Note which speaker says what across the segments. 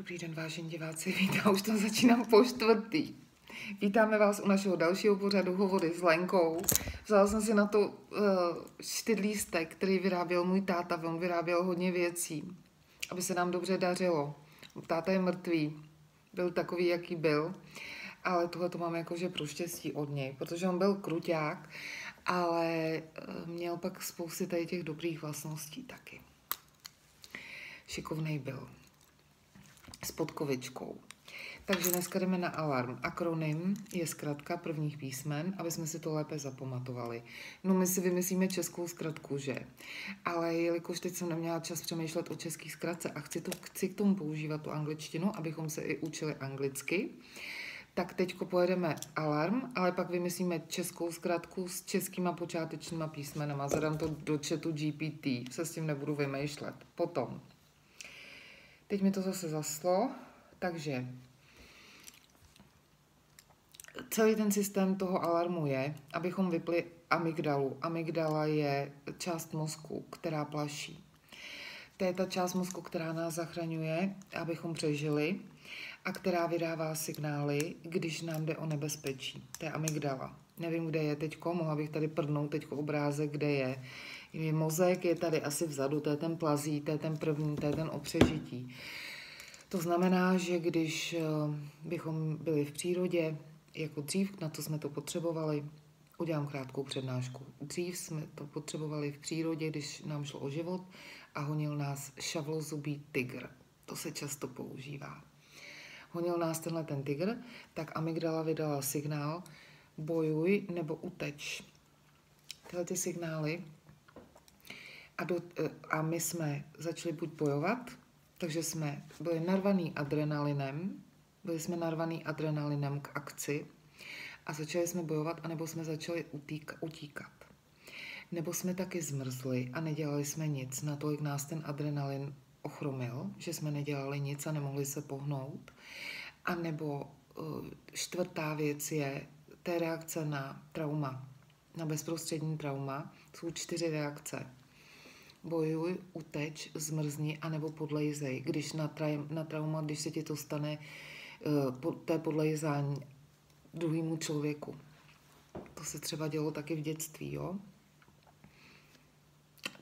Speaker 1: Dobrý den, vážení diváci, vítám, už to začínám po čtvrtý. Vítáme vás u našeho dalšího pořadu Hovory s Lenkou. Vzala jsem si na to čtyřlístek, který vyráběl můj táta, on vyráběl hodně věcí, aby se nám dobře dařilo. Táta je mrtvý, byl takový, jaký byl, ale tohle to mám jakože pro štěstí od něj, protože on byl kruťák, ale měl pak spousty tady těch dobrých vlastností taky. Šikovnej byl. S podkovičkou. Takže dneska jdeme na alarm. Akronym je zkratka prvních písmen, aby jsme si to lépe zapamatovali. No my si vymyslíme českou zkratku, že? Ale jelikož teď jsem neměla čas přemýšlet o české zkratce a chci k tomu používat tu angličtinu, abychom se i učili anglicky, tak teďko pojedeme alarm, ale pak vymyslíme českou zkratku s českýma počátečníma písmenama. Zadám to do chatu GPT, se s tím nebudu vymýšlet. Potom. Teď mi to zase zaslo, takže celý ten systém toho alarmu je, abychom vypli amygdalu. Amygdala je část mozku, která plaší. To je ta část mozku, která nás zachraňuje, abychom přežili a která vydává signály, když nám jde o nebezpečí. To je amygdala. Nevím, kde je teďko, mohla bych tady prdnout teďko obrázek, kde je. Mozek je tady asi vzadu, to je ten plazí, to je ten první, to je ten o přežití. To znamená, že když bychom byli v přírodě, jako dřív, na to jsme to potřebovali, udělám krátkou přednášku. Dřív jsme to potřebovali v přírodě, když nám šlo o život a honil nás šavlozubý tygr. To se často používá. Honil nás tenhle ten tygr, tak amygdala vydala signál bojuj nebo uteč. Tyhle ty signály a my jsme začali buď bojovat, takže jsme byli narvaný adrenalinem k akci a začali jsme bojovat, anebo jsme začali utíkat. Nebo jsme taky zmrzli a nedělali jsme nic. Natolik nás ten adrenalin ochromil, že jsme nedělali nic a nemohli se pohnout. A nebo čtvrtá věc je, té reakce na trauma, na bezprostřední trauma. Jsou 4 reakce. Bojuj, uteč, zmrzni anebo podlejzej. Když na trauma, když se ti to stane, to je podlejzání druhému člověku. To se třeba dělo taky v dětství, jo?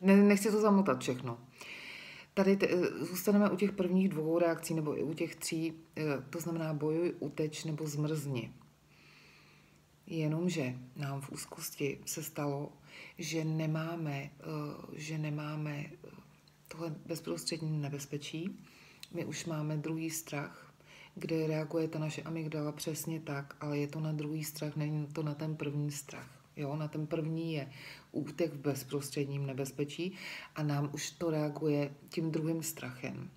Speaker 1: Nechci to zamotat všechno. Tady zůstaneme u těch prvních 2 reakcí, nebo i u těch 3, to znamená bojuj, uteč nebo zmrzni. Jenomže nám v úzkosti se stalo, že nemáme tohle bezprostřední nebezpečí. My už máme druhý strach, kde reaguje ta naše amygdala přesně tak, ale je to na druhý strach, není to na ten první strach. Jo, na ten první je útek v bezprostředním nebezpečí a nám už to reaguje tím druhým strachem.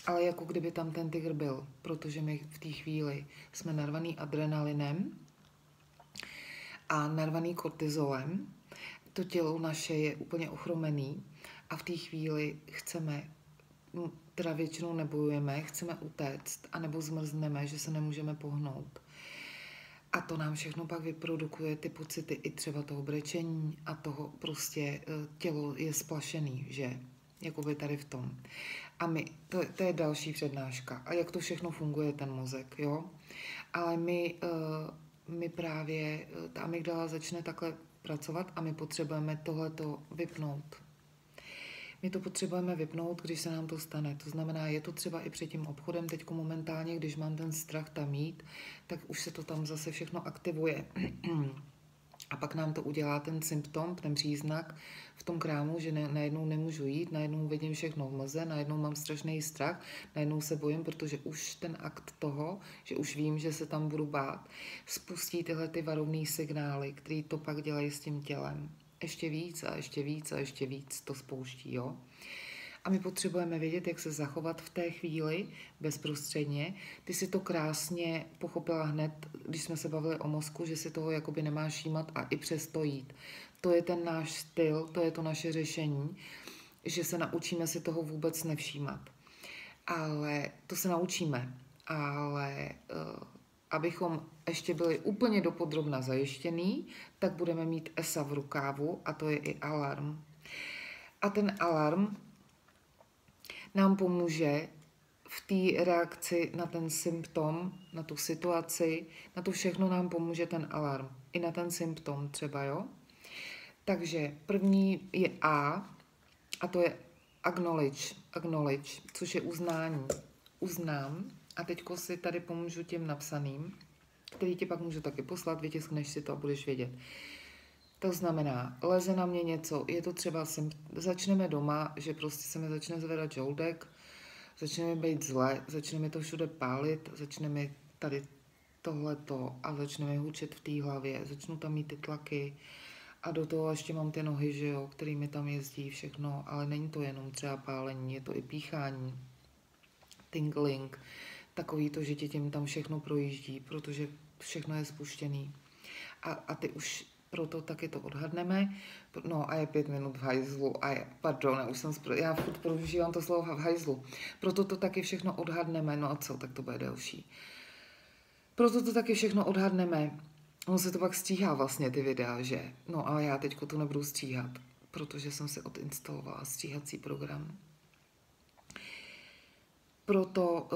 Speaker 1: Ale jako kdyby tam ten tygr byl, protože my v té chvíli jsme narvaný adrenalinem a narvaný kortizolem, to tělo naše je úplně ochromený a v té chvíli chceme, teda většinou nebojujeme, chceme utéct, anebo zmrzneme, že se nemůžeme pohnout. A to nám všechno pak vyprodukuje ty pocity i třeba toho brečení a toho prostě tělo je splašený, že? Jakoby tady v tom. A to je další přednáška. A jak to všechno funguje, ten mozek, jo? Ale my právě, ta amygdala začne takhle pracovat a my potřebujeme tohleto vypnout. My to potřebujeme vypnout, když se nám to stane. To znamená, je to třeba i před tím obchodem, teďko momentálně, když mám ten strach tam jít, tak už se to tam zase všechno aktivuje. A pak nám to udělá ten symptom, ten příznak v tom krámu, že najednou nemůžu jít, najednou vidím všechno v mlze, najednou mám strašný strach, najednou se bojím, protože už ten akt toho, že už vím, že se tam budu bát, spustí tyhle ty varovné signály, které to pak dělají s tím tělem. Ještě víc a ještě víc a ještě víc to spouští, jo. A my potřebujeme vědět, jak se zachovat v té chvíli bezprostředně. Ty si to krásně pochopila hned, když jsme se bavili o mozku, že si toho jakoby nemáš všímat a i přesto jít. To je ten náš styl, to je to naše řešení, že se naučíme si toho vůbec nevšímat. Ale to se naučíme, ale abychom ještě byli úplně dopodrobna zajištěný, tak budeme mít ESA v rukávu a to je i alarm. A ten alarm nám pomůže v té reakci na ten symptom, na tu situaci, na to všechno nám pomůže ten alarm. I na ten symptom třeba, jo? Takže první je a to je acknowledge, což je uznání. Uznám a teďko si tady pomůžu těm napsaným, který ti pak můžu taky poslat, vytiskneš si to a budeš vědět. To znamená, leze na mě něco, je to třeba, začneme doma, že prostě se mi začne zvedat žoudek, začne mi být zle, začne mi to všude pálit, začne mi tady tohleto a začne mi hučet v té hlavě, začnu tam mít ty tlaky a do toho ještě mám ty nohy, že jo, který mi tam jezdí všechno, ale není to jenom třeba pálení, je to i píchání, tingling, takový to, že tě tím tam všechno projíždí, protože všechno je spuštěný. A ty už proto taky to odhadneme. No a je 5 minut v hajzlu a je, pardon, já furt používám to slovo v hajzlu. Proto to taky všechno odhadneme. No a co, tak to bude delší. Proto to taky všechno odhadneme. Ono se to pak stříhá vlastně ty videa, že? No ale já teďko to nebudu stříhat, protože jsem si odinstalovala stříhací program. Proto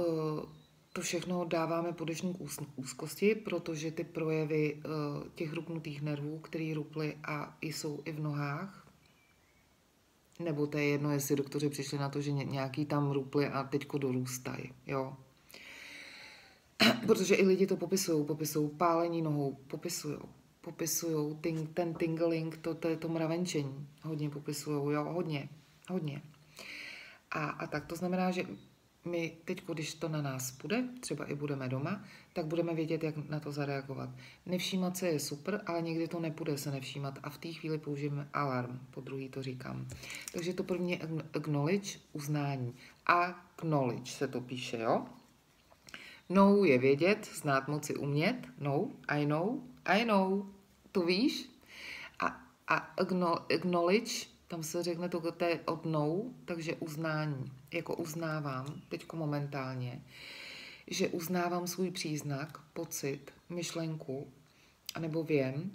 Speaker 1: to všechno dáváme podešník úzkosti, protože ty projevy těch rupnutých nervů, které ruply a jsou i v nohách, nebo to je jedno, jestli doktoři přišli na to, že nějaký tam ruply a teďko dorůstají, jo. Protože i lidi to popisují pálení nohou, popisují ten tingling, to je to mravenčení, hodně popisují, jo, hodně. A tak to znamená, že my teď, když to na nás půjde, třeba i budeme doma, tak budeme vědět, jak na to zareagovat. Nevšímat se je super, ale někdy to nepůjde se nevšímat a v té chvíli použijeme alarm, po druhý to říkám. Takže to první je acknowledge, uznání. Acknowledge se to píše, jo? Know je vědět, znát, moci, umět. Know, I know, to víš? A acknowledge, tam se řekne to je od know, takže uznání, jako uznávám, teďko momentálně, že uznávám svůj příznak, pocit, myšlenku, anebo vím,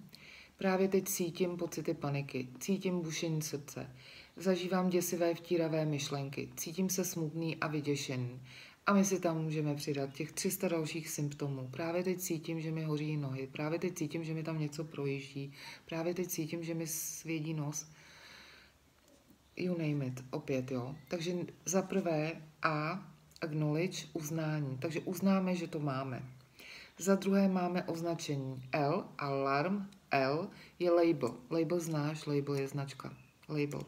Speaker 1: právě teď cítím pocity paniky, cítím bušení srdce, zažívám děsivé vtíravé myšlenky, cítím se smutný a vyděšený. A my si tam můžeme přidat těch 300 dalších symptomů. Právě teď cítím, že mi hoří nohy, právě teď cítím, že mi tam něco projíždí, právě teď cítím, že mi svědí nos. You name it, opět, jo. Takže za prvé acknowledge, uznání. Takže uznáme, že to máme. Za druhé máme označení L, alarm, L je label. Label znáš, label je značka. Label.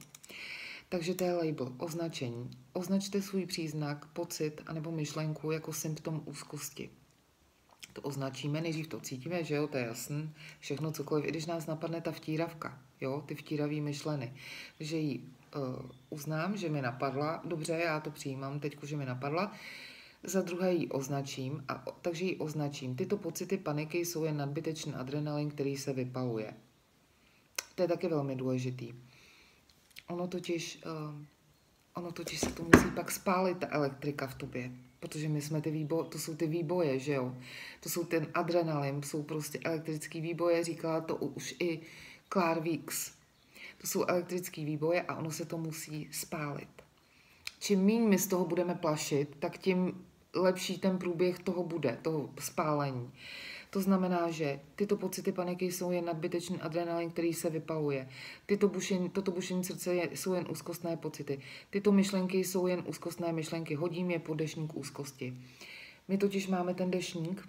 Speaker 1: Takže to je label, označení. Označte svůj příznak, pocit anebo myšlenku jako symptom úzkosti. To označíme, nejdřív to cítíme, že jo, to je jasný, všechno cokoliv, i když nás napadne ta vtíravka, jo, ty vtíravý myšleny, že ji uznám, že mi napadla, dobře, já to přijímám teďko, že mi napadla, za druhé ji označím, takže ji označím. Tyto pocity paniky jsou jen nadbytečný adrenalin, který se vypaluje. To je taky velmi důležitý. Ono totiž se to musí pak spálit, ta elektrika v tobě, protože my jsme to jsou ty výboje, že jo? To jsou ten adrenalin, jsou prostě elektrický výboje, říkala to už i Claire Weeks. To jsou elektrický výboje a ono se to musí spálit. Čím méně my z toho budeme plašit, tak tím lepší ten průběh toho bude, toho spálení. To znamená, že tyto pocity paniky jsou jen nadbytečný adrenalin, který se vypaluje. Toto bušení srdce jsou jen úzkostné pocity. Tyto myšlenky jsou jen úzkostné myšlenky. Hodím je pod deštník úzkosti. My totiž máme ten deštník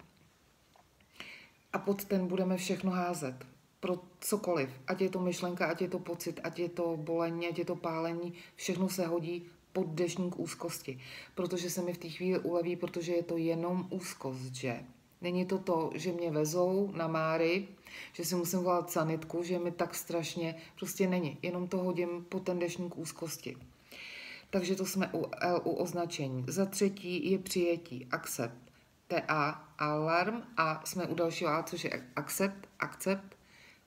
Speaker 1: a pod ten budeme všechno házet. Pro cokoliv. Ať je to myšlenka, ať je to pocit, ať je to bolení, ať je to pálení, všechno se hodí pod deštník úzkosti. Protože se mi v té chvíli uleví, protože je to jenom úzkost, že? Není to to, že mě vezou na máry, že si musím volat sanitku, že mi tak strašně, prostě není. Jenom to hodím pod ten deštník úzkosti. Takže to jsme u označení. Za třetí je přijetí, accept. TA, alarm a jsme u dalšího A, což je accept.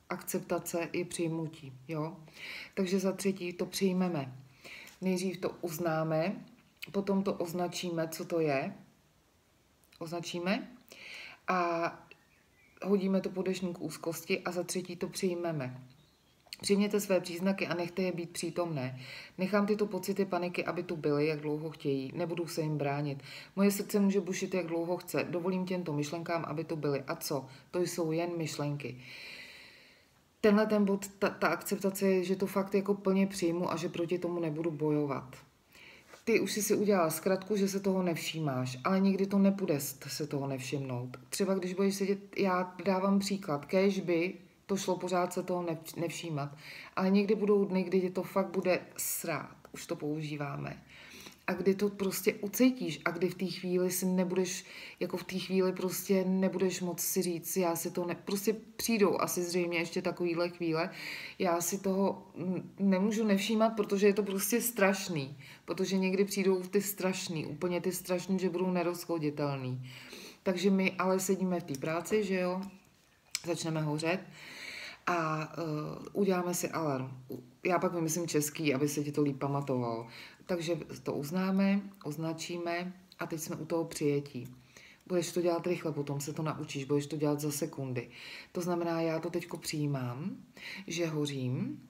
Speaker 1: Akceptace je přijmutí, jo. Takže za třetí to přijmeme. Nejdřív to uznáme, potom to označíme, co to je. Označíme a hodíme to pod deštník úzkosti a za třetí to přijmeme. Přijměte své příznaky a nechte je být přítomné. Nechám tyto pocity paniky, aby tu byly, jak dlouho chtějí. Nebudu se jim bránit. Moje srdce může bušit, jak dlouho chce. Dovolím těmto myšlenkám, aby tu byly. A co? To jsou jen myšlenky. Tenhle ten bod, ta akceptace je, že to fakt jako plně přijmu a že proti tomu nebudu bojovat. Ty už si udělala zkratku, že se toho nevšímáš, ale nikdy to nepůjde se toho nevšimnout. Třeba když budeš sedět, já dávám příklad, kéž by to šlo pořád se toho nevšímat, ale někdy budou dny, kdy to fakt bude srát, už to používáme. A kdy to prostě ucítíš a kdy v té chvíli si nebudeš, jako v té chvíli prostě nebudeš moc si říct, já si to prostě přijdou asi zřejmě ještě takovýhle chvíle, já si toho nemůžu nevšímat, protože je to prostě strašný, protože někdy přijdou ty strašný, úplně ty strašný, že budou nerozchoditelný. Takže my ale sedíme v té práci, že jo, začneme hořet a uděláme si alarm. Já pak vymyslím český, aby se ti to líp pamatovalo. Takže to uznáme, označíme a teď jsme u toho přijetí. Budeš to dělat rychle, potom se to naučíš, budeš to dělat za sekundy. To znamená, já to teďko přijímám, že hořím,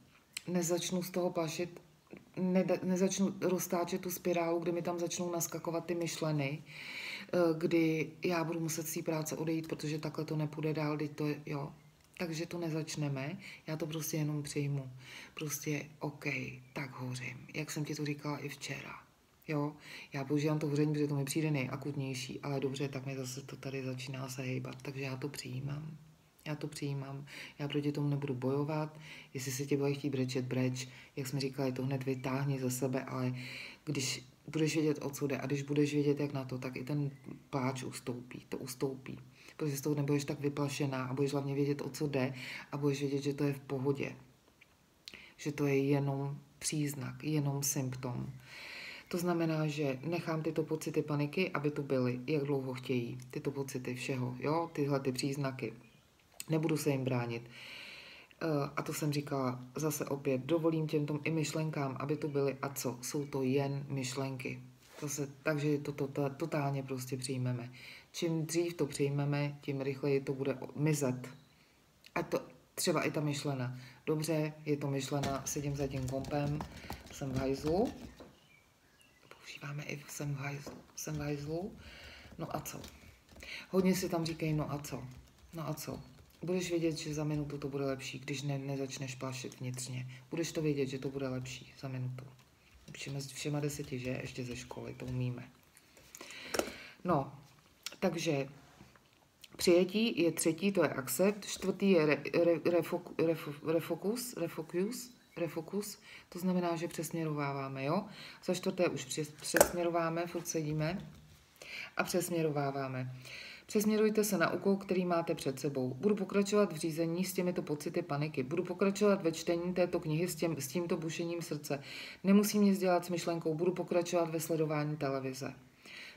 Speaker 1: nezačnu z toho plašit, nezačnu roztáčet tu spirálu, kdy mi tam začnou naskakovat ty myšleny, kdy já budu muset z té práce odejít, protože takhle to nepůjde dál, jo. Takže to nezačneme, já to prostě jenom přijmu. Prostě OK, tak hořím, jak jsem ti to říkala i včera. Jo, já používám to hoření, protože to mi přijde nejakutnější, ale dobře, tak mi zase to tady začíná se hejbat, takže já to přijímám. Já proti tomu nebudu bojovat, jestli se tě bude chtít brečet, breč, jak jsme říkali, to hned vytáhni ze sebe, ale když budeš vědět, o co jde a když budeš vědět, jak na to, tak i ten pláč ustoupí. Protože z toho nebudeš tak vyplašená a budeš hlavně vědět, o co jde a budeš vědět, že to je v pohodě. Že to je jenom příznak, jenom symptom. To znamená, že nechám tyto pocity paniky, aby tu byly, jak dlouho chtějí. Tyto pocity všeho, jo, tyhle ty příznaky. Nebudu se jim bránit. A to jsem říkala zase opět, dovolím těmto i myšlenkám, aby tu byly. A co? Jsou to jen myšlenky. Takže to totálně prostě přijmeme. Čím dřív to přijmeme, tím rychleji to bude mizet. A to třeba i ta myšlena. Dobře, je to myšlena, sedím za tím kompem, jsem v hajzlu. Používáme i jsem v hajzlu. No a co? Hodně si tam říkají, no a co? No a co? Budeš vědět, že za minutu to bude lepší, když nezačneš plašit vnitřně. Budeš to vědět, že to bude lepší za minutu. Všema 10, že? Ještě ze školy, to umíme. No, takže přijetí je 3, to je accept, 4 je refocus, to znamená, že přesměrováváme, jo? Za 4 už přesměrováme, furt sedíme a přesměrováváme. Přesměrujte se na úkol, který máte před sebou. Budu pokračovat v řízení s těmito pocity paniky. Budu pokračovat ve čtení této knihy s tímto bušením srdce. Nemusím nic dělat s myšlenkou, budu pokračovat ve sledování televize.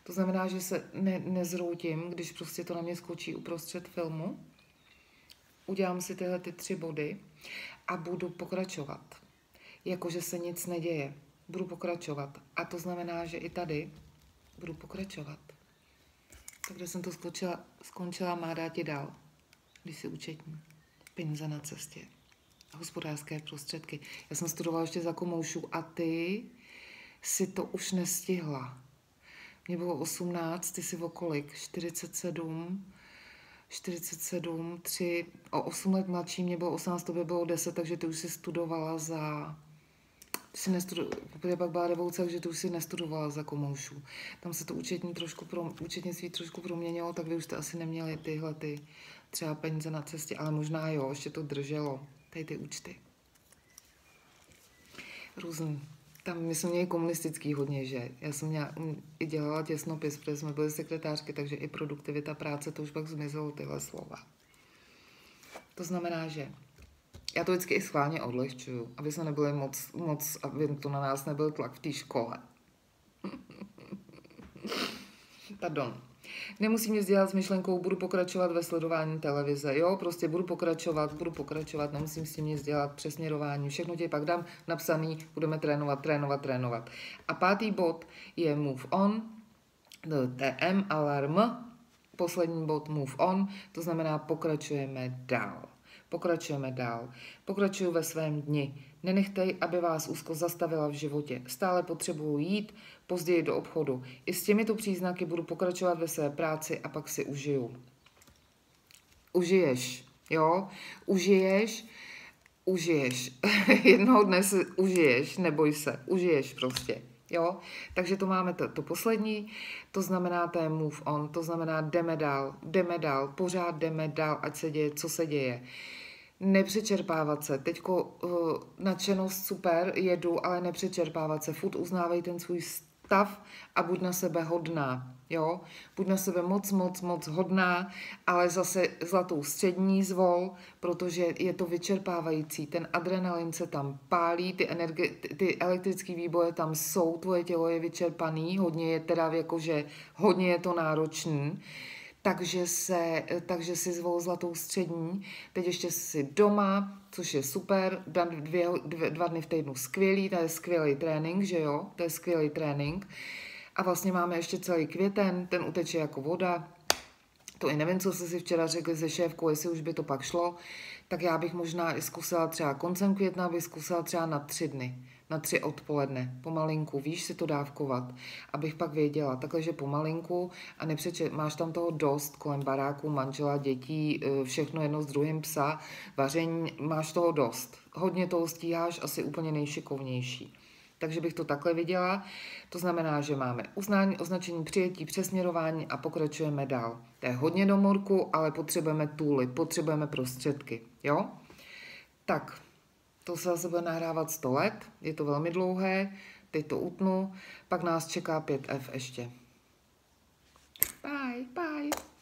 Speaker 1: To znamená, že se nezroutím, když prostě to na mě skočí uprostřed filmu. Udělám si tyhle 3 body a budu pokračovat. Jakože se nic neděje. Budu pokračovat. A to znamená, že i tady budu pokračovat. Takže jsem to skončila, má dát ti dál, když si účetní. Peníze na cestě. Hospodářské prostředky. Já jsem studovala ještě za komoušů a ty si to už nestihla. Mně bylo 18, ty si o kolik? 47, 3, o 8 let mladší, mě bylo 18, tobě bylo 10, takže ty už si studovala protože pak byla revoluce, takže ty už si nestudovala za komoušů. Tam se to účetnictví trošku proměnilo, tak vy už jste asi neměli tyhle třeba peníze na cestě, ale možná jo, ještě to drželo, tady ty účty. Různý. Tam my jsme měli komunistický hodně, že? Já jsem i dělala těsnopis, protože jsme byli sekretářky, takže i produktivita práce, to už pak zmizelo tyhle slova. To znamená, že já to vždycky i schválně odlehčuju, aby jsme nebyli moc, aby to na nás nebyl tlak v té škole. Pardon. Nemusím nic dělat s myšlenkou, budu pokračovat ve sledování televize. Jo, prostě budu pokračovat, nemusím s tím nic dělat, přesměrování, všechno ti pak dám napsaný, budeme trénovat. A 5. bod je move on, TM, alarm, poslední bod move on, to znamená pokračujeme dál. Pokračujeme dál. Pokračuju ve svém dni. Nenechtej, aby vás úzkost zastavila v životě. Stále potřebuju jít, později do obchodu. I s těmito příznaky budu pokračovat ve své práci a pak si užiju. Užiješ, jo? Užiješ. Jednoho dne si užiješ, neboj se, užiješ prostě. Jo, takže to máme to poslední, to znamená to je move on, to znamená jdeme dál, pořád jdeme dál, ať se děje, co se děje. Nepřečerpávat se, teďko nadšenost super, jedu, ale nepřečerpávat se, furt uznávej ten svůj stav a buď na sebe hodná, jo, buď na sebe moc hodná, ale zase zlatou střední zvol, protože je to vyčerpávající, ten adrenalin se tam pálí, ty elektrické výboje tam jsou, tvoje tělo je vyčerpaný, hodně je teda jakože, hodně je to náročný, takže si zvol zlatou střední, teď ještě si doma, což je super, 2 dny v týdnu skvělý, to je skvělý trénink, že jo, to je skvělý trénink. A vlastně máme ještě celý květen, ten uteče jako voda, to i nevím, co jste si včera řekli se šéfkou, jestli už by to pak šlo, tak já bych možná i zkusila třeba koncem května, bych zkusila třeba na 3 dny. Na 3 odpoledne, pomalinku, víš si to dávkovat, abych pak věděla, takhle, že pomalinku a máš tam toho dost kolem baráku, manžela, dětí, všechno jedno s druhým, psa, vaření, máš toho dost. Hodně toho stíháš, asi úplně nejšikovnější. Takže bych to takhle viděla, to znamená, že máme uznání, označení, přijetí, přesměrování a pokračujeme dál. To je hodně do morku, ale potřebujeme tooly, potřebujeme prostředky, jo? Tak. To se zase bude nahrávat 100 let, je to velmi dlouhé, teď to utnu, pak nás čeká 5F ještě. Bye, bye.